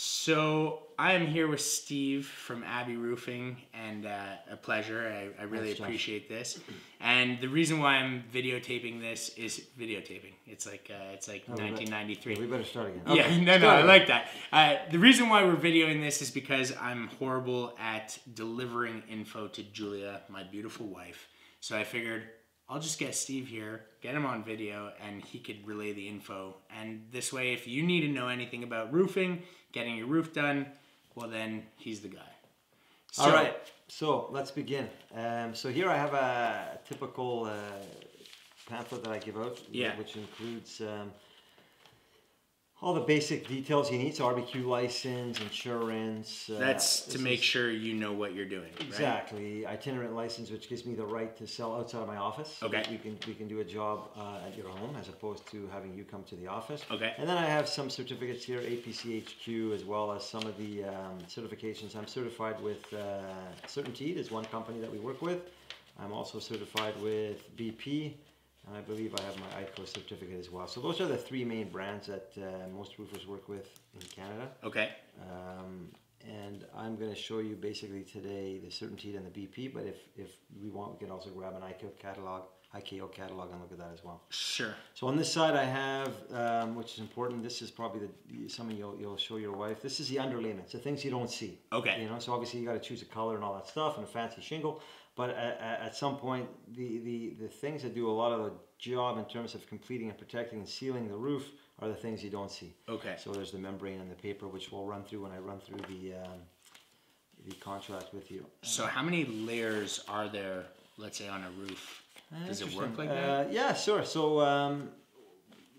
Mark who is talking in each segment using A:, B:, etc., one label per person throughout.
A: So I am here with Steve from Abbey Roofing, and a pleasure. I really appreciate this. And the reason why I'm videotaping this is videotaping. It's like 1993.
B: We better start again.
A: Okay. Yeah, no, I like that. The reason why we're videoing this is because I'm horrible at delivering info to Julia, my beautiful wife. So I figured I'll just get Steve here, get him on video, and he could relay the info. And this way, if you need to know anything about roofing, getting your roof done, well then, he's the guy. So,
B: all right, so let's begin. So here I have a typical pamphlet that I give out, which includes all the basic details you need, so RBQ license, insurance.
A: That's to make sure you know what you're doing,
B: exactly. Right? Itinerant license, which gives me the right to sell outside of my office.
A: Okay.
B: We can do a job at your home as opposed to having you come to the office.
A: Okay.
B: And then I have some certificates here, APCHQ, as well as some of the certifications. I'm certified with Certainty is one company that we work with. I'm also certified with BP. And I believe I have my Icicles certificate as well. So those are the three main brands that most roofers work with in Canada.
A: Okay.
B: And I'm going to show you basically today the Certainty and the BP. But if we want, we can also grab an IKO catalog and look at that as well.
A: Sure.
B: So on this side I have, which is important, this is probably something you'll show your wife. This is the underlayments, the things you don't see.
A: Okay.
B: You know, so obviously you got to choose a color and all that stuff and a fancy shingle. But at some point, the things that do a lot of the job in terms of completing and protecting and sealing the roof are the things you don't see.
A: Okay.
B: So there's the membrane and the paper, which we'll run through when I run through the contract with you.
A: So how many layers are there, let's say, on a roof? Does it work like that?
B: Yeah, sure. So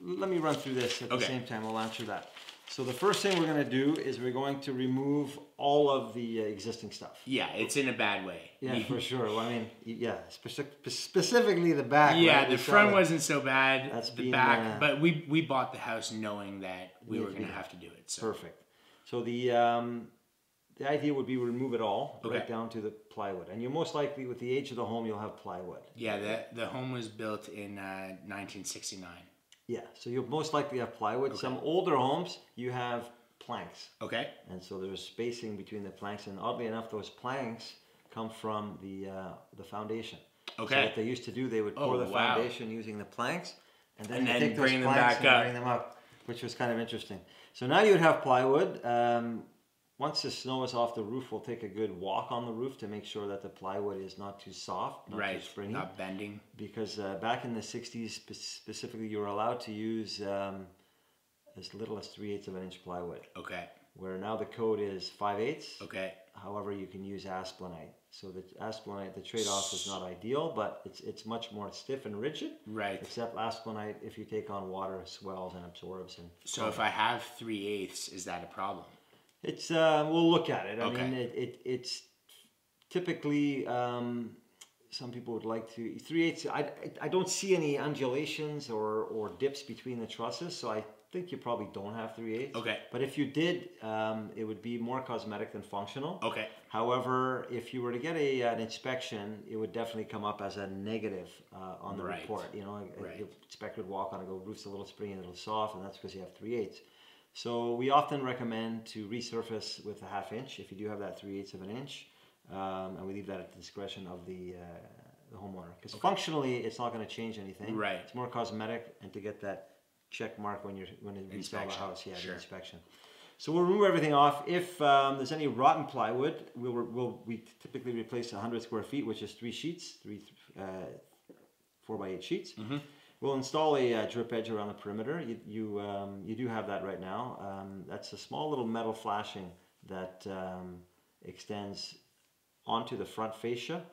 B: let me run through this at the same time. I'll answer that. So the first thing we're going to do is we're going to remove all of the existing stuff.
A: Yeah, it's in a bad way.
B: Yeah, for sure. Well, I mean, yeah, specifically the back.
A: Yeah,
B: right?
A: the front wasn't so bad.
B: That's
A: the back, but we bought the house knowing that we were going to have to do it. So.
B: Perfect. So the idea would be remove it all right down to the plywood, and you'll most likely, with the age of the home, you'll have plywood.
A: Yeah, the home was built in 1969.
B: Yeah, so you'll most likely have plywood. Okay. Some older homes, you have planks. Okay. And so there's spacing between the planks, and oddly enough, those planks come from the foundation. Okay. So what they used to do, they would pour the foundation using the planks, and then take those
A: bring
B: planks
A: them back up.
B: Bring them up, which was kind of interesting. So now you would have plywood. Once the snow is off the roof, we'll take a good walk on the roof to make sure that the plywood is not too soft, not too springy.
A: Not bending.
B: Because back in the 60s, specifically, you were allowed to use as little as 3/8 of an inch plywood. Okay. Where now the code is 5/8. Okay. However, you can use Asplanite. So the Asplanite, the trade-off is not ideal, but it's much more stiff and rigid. Right. Except Asplanite, if you take on water, swells and absorbs. And
A: so if I have 3/8, is that a problem?
B: It's we'll look at it. I mean, it's typically some people would like to 3/8. I don't see any undulations or dips between the trusses, so I think you probably don't have 3/8. Okay. But if you did, it would be more cosmetic than functional. Okay. However, if you were to get an inspection, it would definitely come up as a negative on the report. You know, the inspector would walk on and go, roof's a little springy and a little soft, and that's because you have 3/8. So we often recommend to resurface with a 1/2 inch if you do have that 3/8 of an inch, and we leave that at the discretion of the homeowner, because functionally it's not going to change anything. Right. It's more cosmetic and to get that check mark when you install the house. Yeah, the inspection. So we'll remove everything off. If there's any rotten plywood, we typically replace 100 square feet, which is 3 sheets, 4x8 sheets. Mm-hmm. We'll install a drip edge around the perimeter. You do have that right now. That's a small little metal flashing that extends onto the front fascia,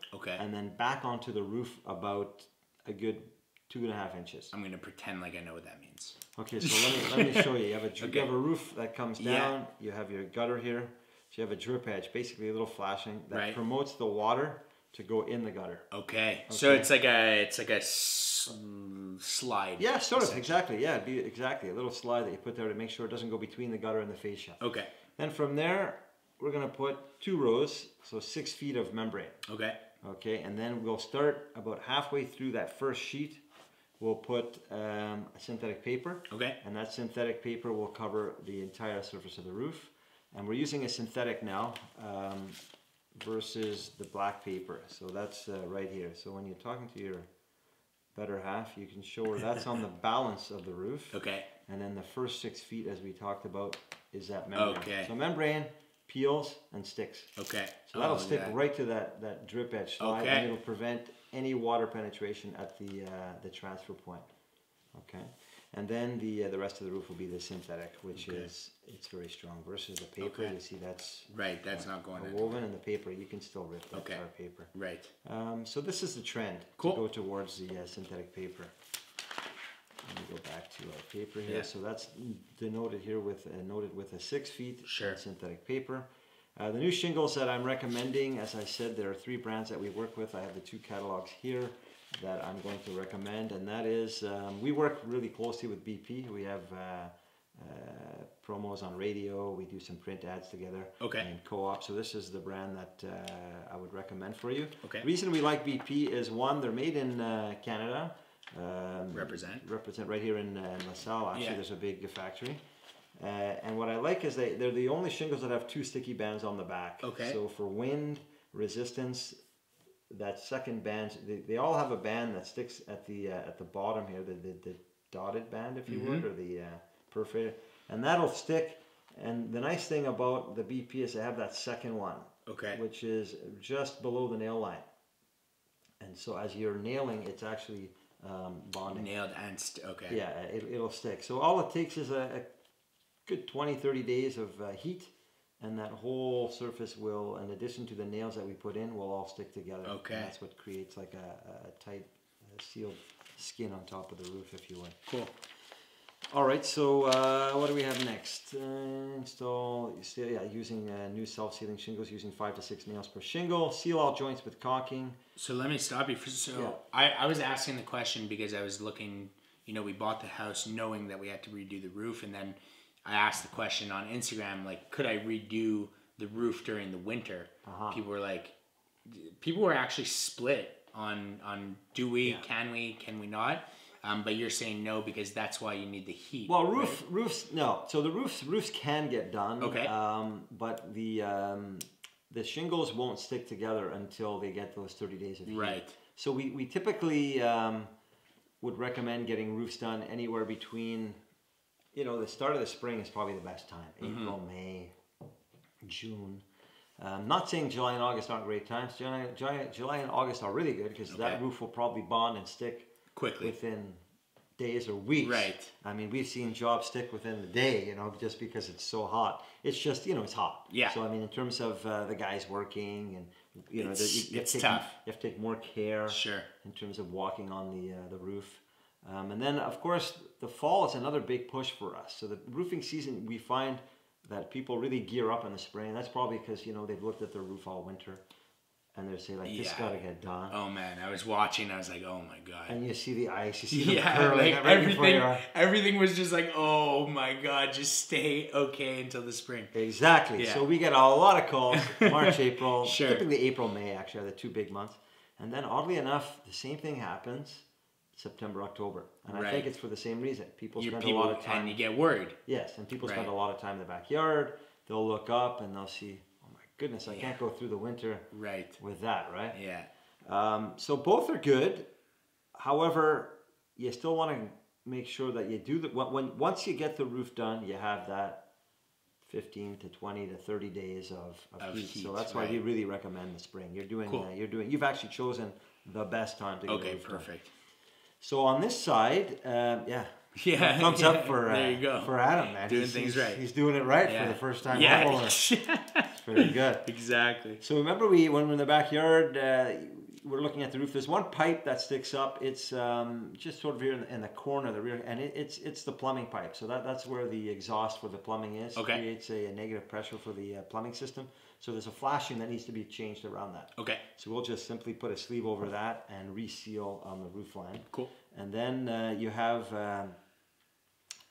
B: and then back onto the roof about a good 2.5 inches.
A: I'm going to pretend like I know what that means.
B: Okay, so let me show you. You have a roof that comes down. You have your gutter here. So you have a drip edge, basically a little flashing that promotes the water to go in the gutter. Okay. So it's like a slide. Yeah, sort of, exactly. Yeah, it'd be exactly a little slide that you put there to make sure it doesn't go between the gutter and the fascia. Okay. Then from there, we're going to put 2 rows, so 6 feet of membrane. Okay. Okay, and then we'll start about halfway through that first sheet. We'll put a synthetic paper. Okay. And that synthetic paper will cover the entire surface of the roof. And we're using a synthetic now versus the black paper. So that's right here. So when you're talking to your better half, you can show her that's on the balance of the roof.
A: Okay.
B: And then the first 6 feet, as we talked about, is that membrane.
A: Okay.
B: So membrane peels and sticks.
A: Okay.
B: So that'll stick right to that drip edge slide, and it'll prevent any water penetration at the transfer point. Okay. And then the rest of the roof will be the synthetic, which is it's very strong versus the paper. You see that's
A: that's not going
B: woven, and the paper you can still rip that tar paper.
A: Right.
B: So this is the trend to go towards the synthetic paper. Let me go back to our paper here. So that's denoted here with noted with a 6 feet synthetic paper. The new shingles that I'm recommending, as I said, there are 3 brands that we work with. I have the 2 catalogs here that I'm going to recommend, and that is we work really closely with BP. We have promos on radio. We do some print ads together and co-op. So this is the brand that I would recommend for you. The reason we like BP is, one, they're made in Canada. Represent right here in LaSalle. Actually, there's a big factory. And what I like is they're the only shingles that have 2 sticky bands on the back. So for wind resistance, that second band, they all have a band that sticks at the bottom here, the dotted band, if you would, or the perforated, and that'll stick. And the nice thing about the BP is they have that second one, which is just below the nail line. And so as you're nailing, it's actually bonding.
A: Nailed and
B: yeah, it'll stick. So all it takes is a good 20-30 days of heat, and that whole surface will, in addition to the nails that we put in, will all stick together. And that's what creates like a tight sealed skin on top of the roof, if you would.
A: Cool.
B: All right, so what do we have next? Install, using new self-sealing shingles, using 5 to 6 nails per shingle. Seal all joints with caulking.
A: So let me stop you. I was asking the question because I was looking, we bought the house knowing that we had to redo the roof, and then I asked the question on Instagram, like, could I redo the roof during the winter? People were actually split on can we not? But you're saying no because that's why you need the heat.
B: Well, roofs, no. So the roofs can get done. But the shingles won't stick together until they get those 30 days of heat.
A: Right.
B: So we typically would recommend getting roofs done anywhere between, the start of the spring is probably the best time. April, May, June. Not saying July and August aren't great times. July and August are really good because that roof will probably bond and stick quickly within days or weeks.
A: Right.
B: I mean, we've seen jobs stick within the day, just because it's so hot. It's just, it's hot.
A: Yeah.
B: So, I mean, in terms of the guys working and,
A: it's tough.
B: You have to take more care in terms of walking on the roof. And then, of course, the fall is another big push for us. So the roofing season, we find that people really gear up in the spring. That's probably because, they've looked at their roof all winter. And they say, like, this got to get done.
A: Oh, man. I was watching. I was like, oh, my God.
B: And you see the ice. You see the curling. Like
A: everything was just like, oh, my God. Just stay okay until the spring.
B: Exactly. Yeah. So we get a lot of calls. March, April. Typically April, May, actually, are the 2 big months. And then, oddly enough, the same thing happens September, October. And I think it's for the same reason. People spend a lot of time.
A: And you get worried.
B: Yes. And people spend a lot of time in the backyard. They'll look up and they'll see, goodness, I can't go through the winter with that, right?
A: Yeah.
B: So both are good. However, you still want to make sure that you do once you get the roof done, you have that 15 to 20 to 30 days of heat. So that's why we really recommend the spring. You've actually chosen the best time to get the roof done. Perfect. So on this side, thumbs up for
A: there you go.
B: For Adam, man.
A: Doing things right.
B: He's doing it right for the first time. Very good.
A: Exactly.
B: So remember, when we're in the backyard, we're looking at the roof. There's one pipe that sticks up. It's just sort of here in the corner of the rear, and it's the plumbing pipe. So that's where the exhaust for the plumbing is. It creates a negative pressure for the plumbing system. So there's a flashing that needs to be changed around that. So we'll just simply put a sleeve over that and reseal on the roof line. Cool. And then you have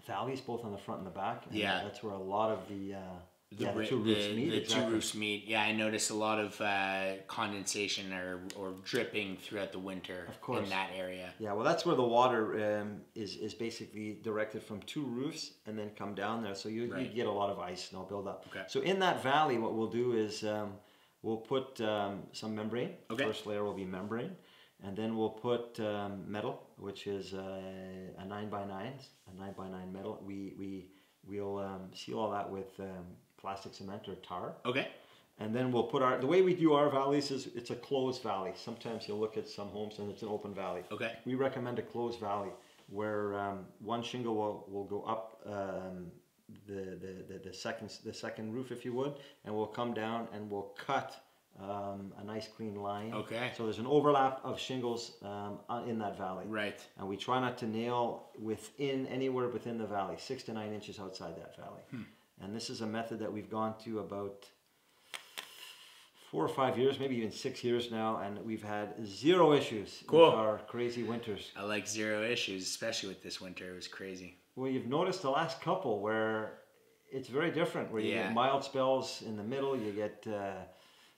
B: valleys both on the front and the back. And that's where a lot of the the two roofs meet.
A: The
B: exactly.
A: two roofs meet. Yeah, I noticed a lot of condensation or dripping throughout the winter in that area.
B: Yeah, well, that's where the water is basically directed from two roofs and then come down there. So you get a lot of ice snow buildup.
A: Okay.
B: So in that valley, what we'll do is we'll put some membrane. Okay. First layer will be membrane. And then we'll put metal, which is a 9x9, a 9x9 metal. We'll seal all that with plastic cement or tar. Okay. And then we'll put the way we do our valleys is it's a closed valley. Sometimes you'll look at some homes and it's an open valley. Okay. We recommend a closed valley where one shingle will go up the second roof, if you would, and we'll come down and we'll cut a nice clean line. Okay. So there's an overlap of shingles in that valley. Right. And we try not to nail anywhere within the valley, 6 to 9 inches outside that valley. And this is a method that we've gone to about 4 or 5 years, maybe even 6 years now, and we've had 0 issues with our crazy winters.
A: I like 0 issues, especially with this winter. It was crazy.
B: Well, you've noticed the last couple where it's very different, where you get mild spells in the middle, you get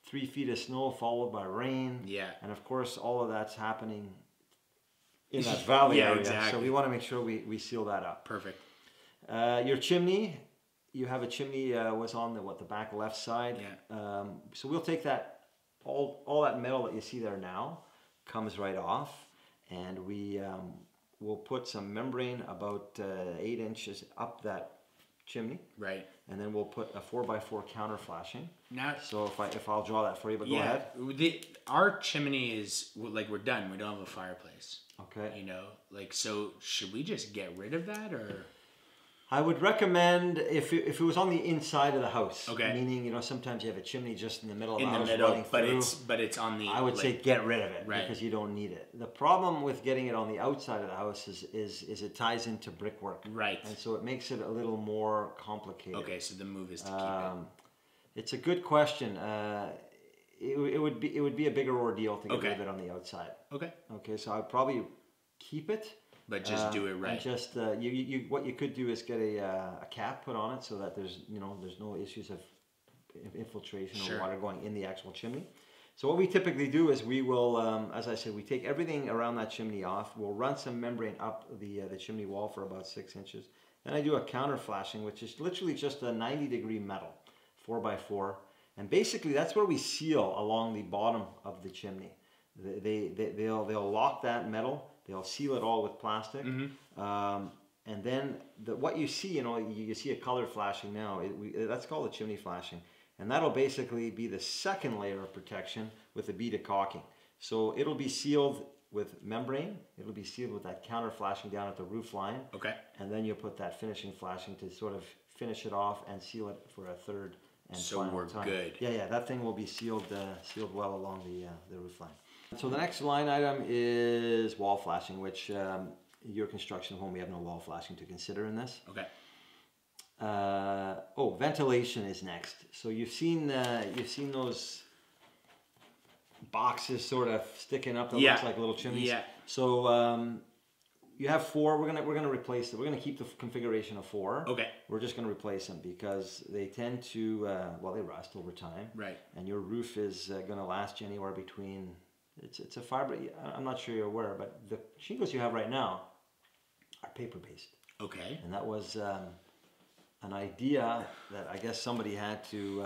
B: 3 feet of snow followed by rain. Yeah. And of course, all of that's happening in that valley area. Exactly. So we want to make sure we seal that up. Perfect. Your chimney, you have a chimney was on the back left side. Yeah. So we'll take that, all that metal that you see there now comes right off, and we'll put some membrane about 8 inches up that chimney. Right. And then we'll put a 4x4 counter flashing. Now, so if I'll draw that for you, but go ahead.
A: Our chimney is like we're done. We don't have a fireplace. Okay. You know, like, so should we just get rid of that, or?
B: I would recommend if it was on the inside of the house. Okay. Meaning, you know, sometimes you have a chimney just in the middle of the house.
A: But it's on the.
B: I would say get rid of it because you don't need it. The problem with getting it on the outside of the house is it ties into brickwork. Right. And so it makes it a little more complicated.
A: Okay, so the move is to keep it.
B: It's a good question. It would be a bigger ordeal to get rid of it on the outside. Okay. Okay, so I'd probably keep it.
A: But just do it right.
B: And just what you could do is get a cap put on it so that there's no issues of infiltration or water going in the actual chimney. So what we typically do is we will, as I said, we take everything around that chimney off. We'll run some membrane up the chimney wall for about 6 inches. Then I do a counter flashing, which is literally just a 90-degree metal, 4x4, and basically that's where we seal along the bottom of the chimney. They'll lock that metal. They'll seal it all with plastic, and then what you see, you see a color flashing now. That's called a chimney flashing, and that'll basically be the second layer of protection with a bead of caulking. So it'll be sealed with membrane. It'll be sealed with that counter flashing down at the roof line. Okay. And then you'll put that finishing flashing to sort of finish it off and seal it for a third and final time. So we're good. Yeah. That thing will be sealed well along the roof line. So the next line item is wall flashing, which your construction home, we have no wall flashing to consider in this. Okay. Ventilation is next. So you've seen those boxes sort of sticking up that looks like little chimneys. Yeah. So you have 4. We're gonna replace it. We're gonna keep the configuration of 4. Okay. We're just gonna replace them because they tend to they rust over time. Right. And your roof is gonna last you anywhere between. It's a fiber. I'm not sure you're aware, but the shingles you have right now are paper-based. Okay. And that was an idea that I guess somebody had to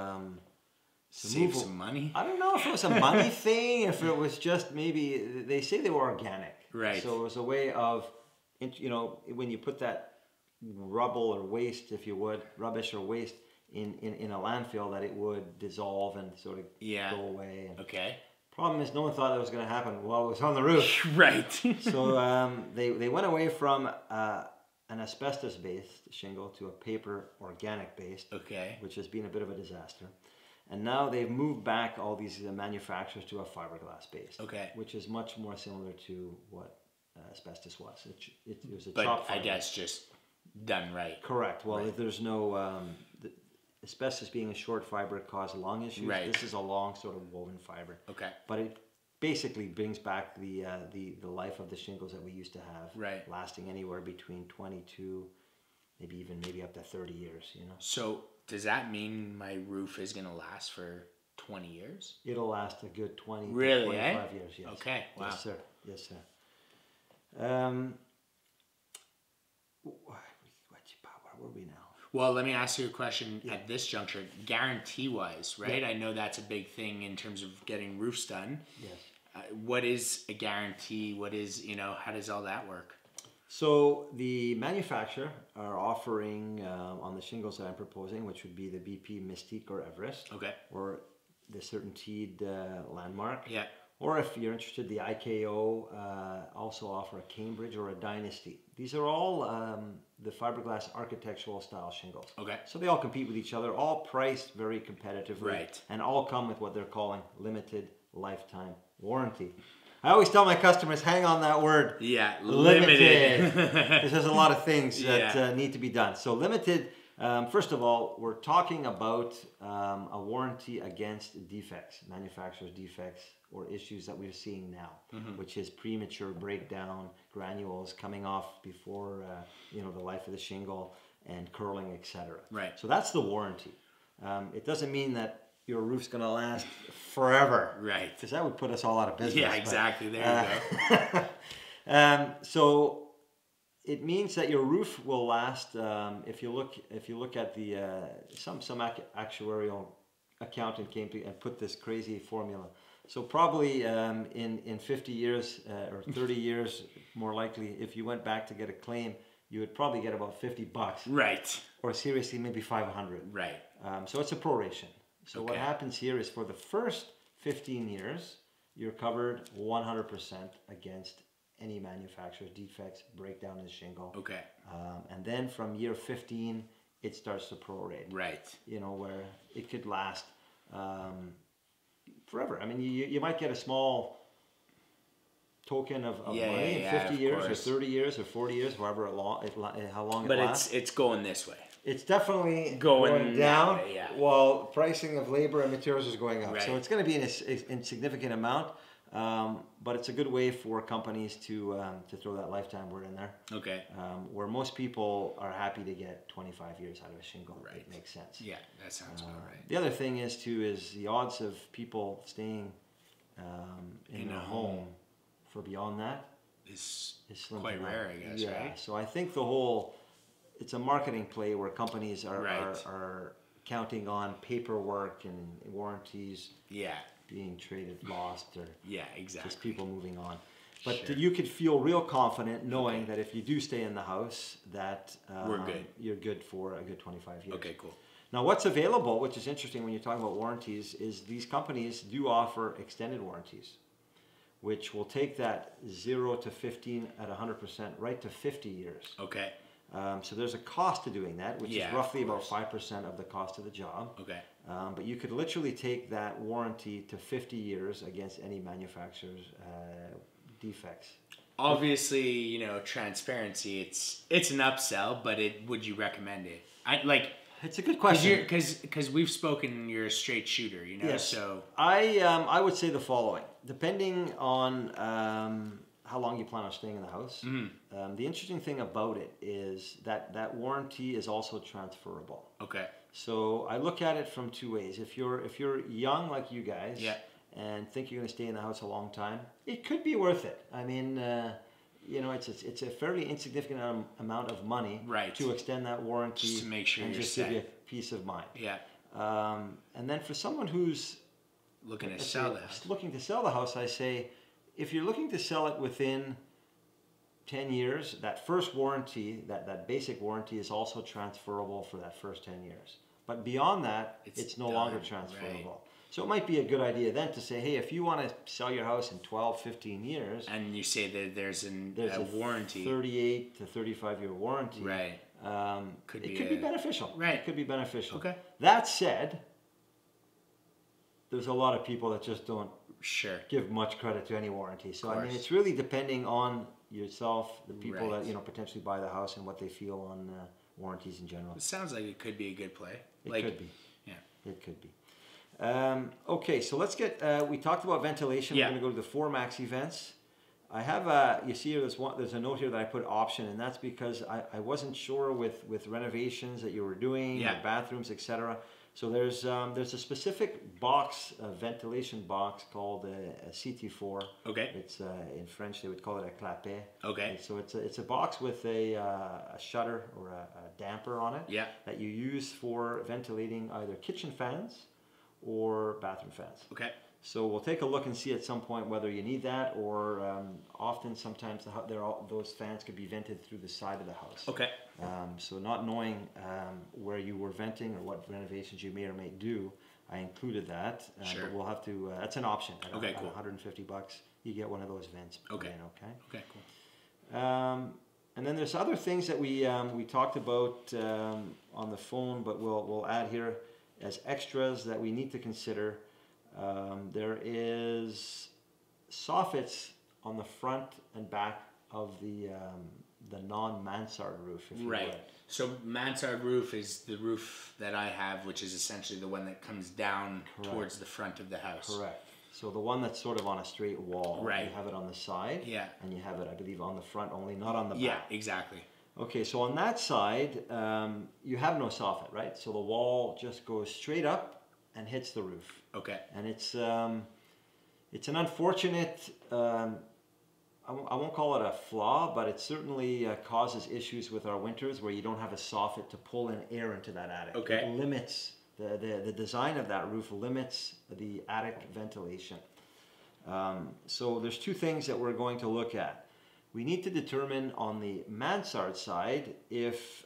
A: save some money.
B: I don't know if it was a money thing, if it was just maybe they say they were organic. Right. So it was a way of, when you put that rubble or waste, if you would, rubbish or waste in a landfill, that it would dissolve and sort of go away. Okay. Problem is, no one thought that was going to happen while it was on the roof. Right. So they went away from an asbestos-based shingle to a paper organic-based, which has been a bit of a disaster. And now they've moved back all these manufacturers to a fiberglass-based, which is much more similar to what asbestos was. It was a chopped fiber.
A: I guess just done right.
B: Correct. Well, if there's no... asbestos being a short fiber, it caused lung issues. Right. This is a long sort of woven fiber. Okay. But it basically brings back the life of the shingles that we used to have. Right. Lasting anywhere between 22, maybe up to 30 years.
A: So does that mean my roof is going to last for 20 years?
B: It'll last a good 20 to
A: really,
B: 25 years. Yes.
A: Okay. Wow.
B: Yes, sir. Yes, sir. Where were we now?
A: Well, let me ask you a question at this juncture. Guarantee-wise, right? I know that's a big thing in terms of getting roofs done.
B: Yes.
A: What is a guarantee? What is, how does all that work?
B: So the manufacturer are offering on the shingles that I'm proposing, which would be the BP Mystique or Everest,
A: Okay.
B: or the Certainteed Landmark.
A: Yeah.
B: Or if you're interested, the IKO also offer a Cambridge or a Dynasty. These are all the fiberglass architectural style shingles.
A: Okay.
B: So they all compete with each other, all priced very competitively,
A: Right.
B: and all come with what they're calling limited lifetime warranty. I always tell my customers, hang on that word.
A: Yeah, limited.
B: Because there's a lot of things that need to be done. So limited, first of all, we're talking about a warranty against defects, manufacturer's defects, or issues that we're seeing now, which is premature breakdown, granules coming off before the life of the shingle, and curling, etc.
A: Right.
B: So that's the warranty. It doesn't mean that your roof's going to last forever.
A: Right.
B: Because that would put us all out of business.
A: Yeah, exactly. There you
B: go. So it means that your roof will last. If you look at the some actuarial accountant came to and put this crazy formula. So probably in 50 years or 30 years, more likely, if you went back to get a claim, you would probably get about $50.
A: Right.
B: Or seriously, maybe 500.
A: Right.
B: So it's a proration. So
A: Okay.
B: what happens here is for the first 15 years, you're covered 100% against any manufacturer's defects, breakdown in the shingle.
A: Okay.
B: And then from year 15, it starts to prorate.
A: Right.
B: Where it could last forever. I mean, you might get a small token of money in 50 years or 30 years or 40 years, how long it lasts.
A: But it's going this way.
B: It's definitely
A: going
B: down,
A: that way, yeah.
B: while pricing of labor and materials is going up.
A: Right.
B: So it's going to be an insignificant amount, but it's a good way for companies to throw that lifetime word in there.
A: Okay.
B: Where most people are happy to get 25 years out of a shingle.
A: Right.
B: It makes sense.
A: Yeah, that sounds about right.
B: The other thing is the odds of people staying in their home for beyond that
A: is
B: slim
A: quite
B: to none.
A: rare, I guess, right?
B: So I think it's a marketing play where companies are counting on paperwork and warranties being traded, lost, or
A: exactly.
B: just people moving on. But you could feel real confident knowing that if you do stay in the house, that
A: we're good.
B: You're good for a good 25 years.
A: Okay, cool.
B: Now, what's available, which is interesting when you're talking about warranties, is these companies do offer extended warranties, which will take that 0 to 15 at 100% right to 50 years.
A: Okay.
B: So there's a cost to doing that, which is roughly about 5% of the cost of the job.
A: Okay.
B: But you could literally take that warranty to 50 years against any manufacturer's defects.
A: Obviously, transparency. It's an upsell, but would you recommend it?
B: It's a good question.
A: Because we've spoken, you're a straight shooter,
B: Yes.
A: So
B: I would say the following, depending on how long you plan on staying in the house. The interesting thing about it is that warranty is also transferable.
A: Okay. So
B: I look at it from two ways. If you're young like you guys and think you're going to stay in the house a long time, it could be worth it. I mean, it's a fairly insignificant amount of money to extend that warranty
A: just to make sure
B: and
A: you're
B: just
A: set.
B: give you peace of mind.
A: Yeah.
B: And then for someone who's
A: looking to sell
B: the house, I say, if you're looking to sell it within 10 years, that first warranty, that basic warranty is also transferable for that first 10 years. But beyond that, it's no longer transferable. Right. So it might be a good idea then to say, hey, if you want to sell your house in 12, 15 years...
A: And you say that there's a warranty.
B: 38 to 35-year warranty.
A: Right.
B: It could be beneficial.
A: Right.
B: It could be beneficial.
A: Okay.
B: That said, there's a lot of people that just don't give much credit to any warranty. So, I mean, it's really depending on yourself, the people that, potentially buy the house and what they feel on warranties in general.
A: It sounds like it could be a good play.
B: It could be.
A: Yeah.
B: It could be. Okay, so let's get, we talked about ventilation. We're going to go to the 4 maxi vents. I have you see here, there's a note here that I put option, and that's because I wasn't sure with renovations that you were doing,
A: Yeah.
B: your bathrooms, etc. So there's a specific box, a ventilation box called a CT4.
A: Okay.
B: It's in French they would call it a clapet.
A: Okay.
B: And so it's a box with a shutter or a damper on it.
A: Yeah.
B: That you use for ventilating either kitchen fans or bathroom fans.
A: Okay.
B: So we'll take a look and see at some point whether you need that, or sometimes those fans could be vented through the side of the house.
A: Okay.
B: So not knowing where you were venting or what renovations you may or may do, I included that.
A: Sure.
B: But we'll have to. That's an option.
A: Okay.
B: At
A: Cool.
B: $150, you get one of those vents.
A: Okay.
B: Okay.
A: Okay. Cool.
B: And then there's other things that we talked about on the phone, but we'll add here as extras that we need to consider. There is soffits on the front and back of the non-mansard roof, if you
A: Right.
B: would.
A: So Mansard Roof is the roof that I have, which is essentially the one that comes down towards the front of the house.
B: Correct. So the one that's sort of on a straight wall.
A: Right.
B: You have it on the side.
A: Yeah.
B: And you have it, I believe, on the front only, not on the back.
A: Yeah, exactly.
B: Okay, so on that side, you have no soffit, right? So the wall just goes straight up and hits the roof.
A: Okay.
B: And it's an unfortunate, I won't call it a flaw, but it certainly causes issues with our winters where you don't have a soffit to pull in air into that attic.
A: Okay.
B: It limits, the design of that roof limits the attic ventilation. So there's two things that we're going to look at. We need to determine on the mansard side if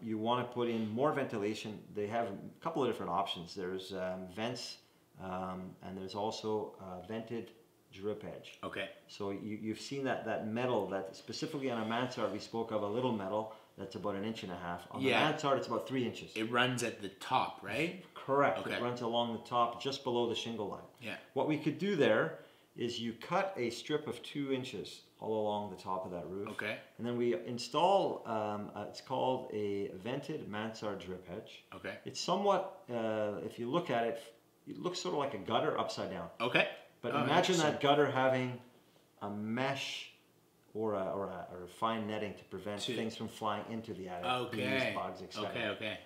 B: you want to put in more ventilation. They have a couple of different options. There's vents and there's also vented drip edge.
A: Okay.
B: So you've seen that metal that specifically on a mansard we spoke of, a little metal that's about 1.5 inches. On the mansard it's about 3 inches.
A: It runs at the top, right?
B: Correct.
A: Okay.
B: It runs along the top just below the shingle line.
A: Yeah.
B: What we could do there is you cut a strip of 2 inches all along the top of that roof.
A: Okay.
B: And then we install, it's called a vented mansard drip edge.
A: Okay.
B: It's somewhat, if you look at it, it looks sort of like a gutter upside down.
A: Okay.
B: But imagine that gutter having a mesh or a fine netting to prevent things from flying into the attic.
A: Okay.
B: Bees, bugs, etc.
A: Okay. Okay.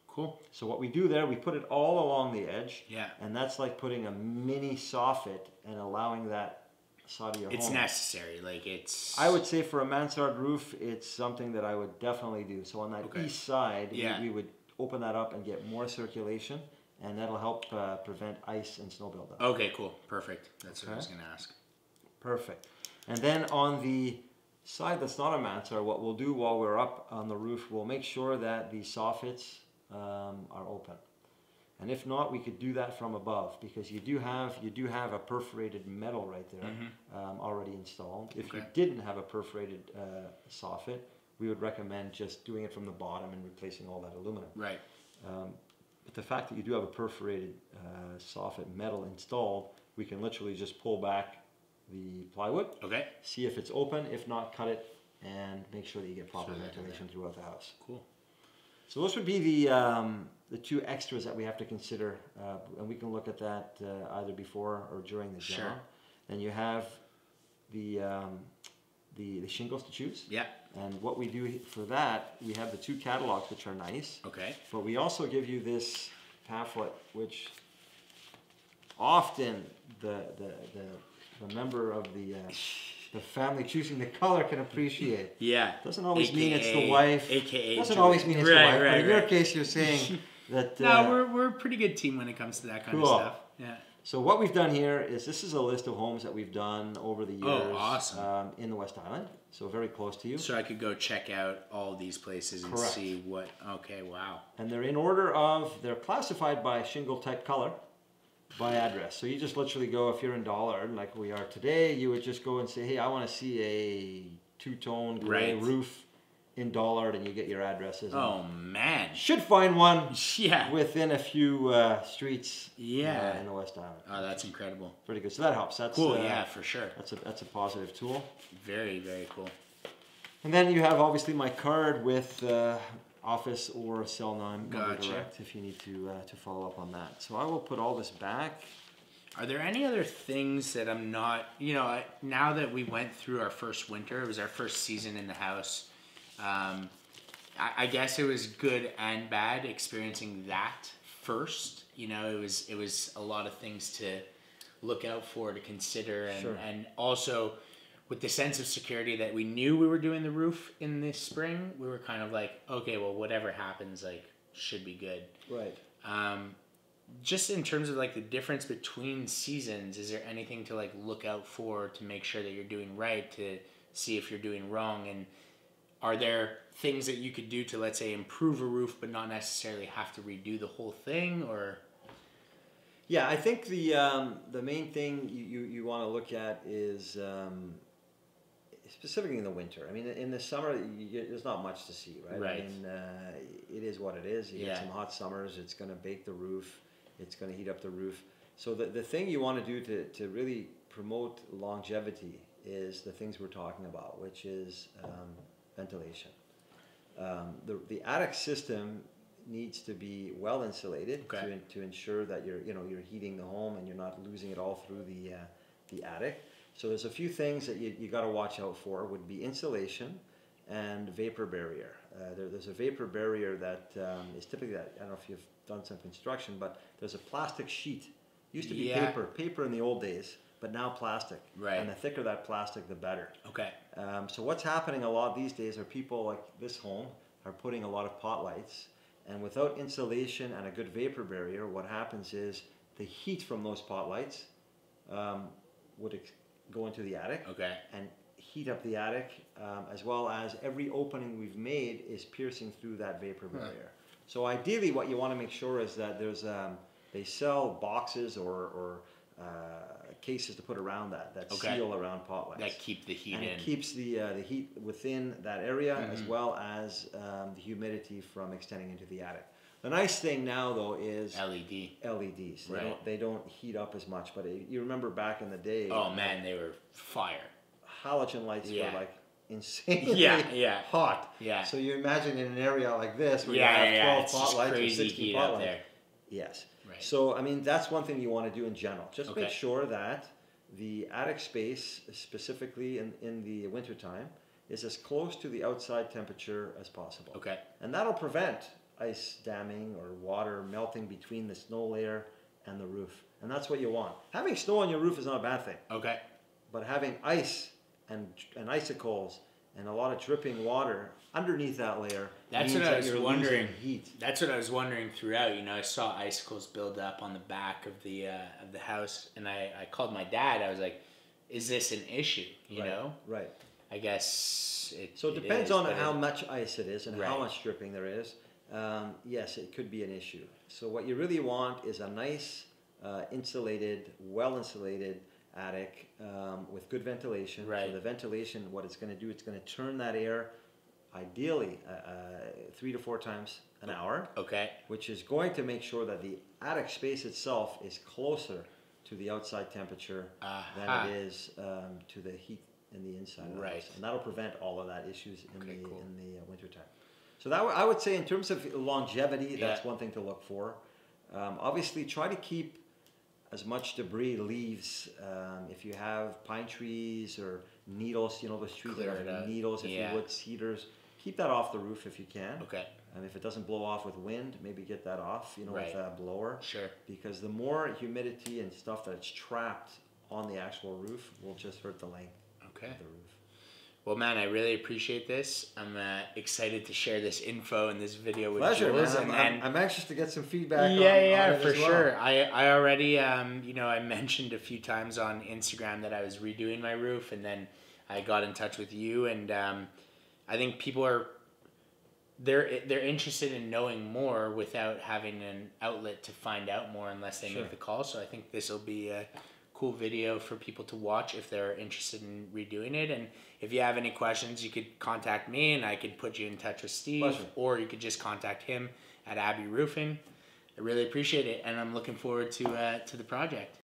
A: Cool.
B: So what we do there, we put it all along the edge.
A: Yeah.
B: And that's like putting a mini soffit and allowing that side of your home.
A: It's necessary. Like it's.
B: I would say for a mansard roof, it's something that I would definitely do. So on that east side, we would open that up and get more circulation, and that'll help prevent ice and snow buildup.
A: Okay. Cool. Perfect. That's what I was going to ask.
B: Perfect. And then on the side that's not a mansard, what we'll do while we're up on the roof, we'll make sure that the soffits are open. And if not, we could do that from above, because you do have a perforated metal right there already installed. If you didn't have a perforated soffit, we would recommend just doing it from the bottom and replacing all that aluminum.
A: Right.
B: But the fact that you do have a perforated soffit metal installed, we can literally just pull back the plywood, see if it's open. If not, cut it and make sure that you get proper ventilation throughout the house.
A: Cool.
B: So those would be the two extras that we have to consider, and we can look at that either before or during the job. Then you have the shingles to choose.
A: Yeah.
B: And what we do for that, we have the 2 catalogs, which are nice.
A: Okay.
B: But we also give you this pamphlet, which often the member of the family choosing the color can appreciate.
A: Yeah.
B: Doesn't always mean it's the wife.
A: AKA.
B: Doesn't always mean it's the wife. But in your case, you're saying that.
A: No, we're a pretty good team when it comes to that kind of stuff. Yeah.
B: So what we've done here is this is a list of homes that we've done over the years.
A: Oh, awesome.
B: In the West Island, so very close to you.
A: So I could go check out all these places and see what. Okay. Wow.
B: And they're in order of, they're classified by shingle type color, by address. So you just literally go, if you're in Dollard, like we are today, you would just go and say, hey, I want to see a 2-tone gray roof in Dollard, and you get your addresses.
A: Oh, man.
B: Should find one
A: Yeah.
B: within a few streets
A: Yeah.
B: in the West Island.
A: Oh, that's incredible.
B: Pretty good. So that helps. That's
A: cool. Yeah, for sure.
B: That's a positive tool.
A: Very, very cool.
B: And then you have obviously my card with office or cell number direct if you need to follow up on that. So I will put all this back.
A: Are there any other things that I'm not, you know, now that we went through our first winter, it was our first season in the house. I guess it was good and bad experiencing that first. You know, it was a lot of things to look out for, to consider, and,
B: Sure.
A: and also with the sense of security that we knew we were doing the roof in this spring, we were kind of like, okay, well, whatever happens, like, should be good.
B: Right.
A: Just in terms of like the difference between seasons, is there anything to like look out for to make sure that you're doing right, to see if you're doing wrong? And are there things that you could do to, let's say, improve a roof but not necessarily have to redo the whole thing? Or
B: Yeah, I think the main thing you want to look at is specifically in the winter. I mean, in the summer, there's not much to see, right?
A: Right.
B: I mean, it is what it is. You
A: Yeah.
B: get some hot summers, it's going to bake the roof, it's going to heat up the roof. So the thing you want to do to really promote longevity is the things we're talking about, which is ventilation. The attic system needs to be well insulated,
A: okay,
B: to ensure that you're heating the home and you're not losing it all through the attic. So there's a few things that you got to watch out for. Would be insulation and vapor barrier. There's a vapor barrier that is typically that, I don't know if you've done some construction, but there's a plastic sheet. Used to be
A: Yeah.
B: paper in the old days, but now plastic.
A: Right.
B: And the thicker that plastic, the better.
A: okay,
B: So what's happening a lot these days are people like this home are putting a lot of pot lights, and without insulation and a good vapor barrier, what happens is the heat from those pot lights would go into the attic
A: okay,
B: and heat up the attic, as well as every opening we've made is piercing through that vapor barrier. So ideally what you want to make sure is that there's they sell boxes or cases to put around that
A: Okay.
B: seal around pot lights.
A: that keep the heat
B: And
A: in.
B: it keeps the heat within that area, as well as the humidity from extending into the attic. The nice thing now, though, is
A: LED.
B: LEDs.
A: Right.
B: They don't heat up as much, but you remember back in the day.
A: Oh man, they were fire.
B: Halogen lights
A: Yeah.
B: were like insanely
A: Yeah.
B: hot.
A: Yeah.
B: So you imagine in an area like this where you
A: Yeah,
B: have 12
A: it's
B: pot
A: just
B: lights or
A: crazy
B: 60
A: heat
B: pot
A: out
B: lights.
A: there.
B: Yes.
A: Right.
B: So I mean that's one thing you want to do in general. Just
A: Okay.
B: make sure that the attic space, specifically in the wintertime, is as close to the outside temperature as possible.
A: Okay.
B: And that'll prevent ice damming or water melting between the snow layer and the roof. And that's what you want. Having snow on your roof is not a bad thing.
A: Okay.
B: But having ice and icicles and a lot of dripping water underneath that layer
A: That's
B: means
A: what I
B: that
A: was
B: you're
A: wondering.
B: losing heat.
A: That's what I was wondering throughout. You know, I saw icicles build up on the back of the house, and I called my dad. I was like, "Is this an issue?" You know.
B: Right.
A: I guess it.
B: So it depends
A: is,
B: on
A: but
B: how much ice it is and how
A: Right.
B: much dripping there is. Yes, it could be an issue. So what you really want is a nice, insulated, well-insulated attic with good ventilation.
A: Right.
B: So the ventilation, what it's going to do, it's going to turn that air, ideally 3 to 4 times an hour,
A: Okay.
B: which is going to make sure that the attic space itself is closer to the outside temperature than it is to the heat in the inside of the
A: Right.
B: house. And that'll prevent all of that issues in
A: Okay,
B: the
A: cool.
B: wintertime. So that I would say in terms of longevity, that's
A: Yeah.
B: one thing to look for. Obviously, try to keep as much debris, leaves. If you have pine trees or needles, you know those trees
A: Clear
B: that
A: it
B: have
A: out.
B: needles, if
A: Yeah.
B: you would, cedars, keep that off the roof if you can.
A: Okay.
B: And if it doesn't blow off with wind, maybe get that off,
A: Right.
B: with a blower.
A: Sure.
B: Because the more humidity and stuff that's trapped on the actual roof will just hurt the length
A: Okay.
B: of the roof.
A: Well, man, I really appreciate this. I'm excited to share this info and this video with
B: Pleasure,
A: Jules.
B: man. I'm anxious to get some feedback.
A: Yeah,
B: on it
A: for
B: as well.
A: sure. I already, I mentioned a few times on Instagram that I was redoing my roof, and then I got in touch with you, and I think people they're interested in knowing more without having an outlet to find out more unless they
B: Sure.
A: make the call. So I think this will be a cool video for people to watch if they're interested in redoing it. And if you have any questions, you could contact me and I could put you in touch with Steve.
B: Pleasure.
A: Or you could just contact him at Abbey Roofing. I really appreciate it, and I'm looking forward to the project.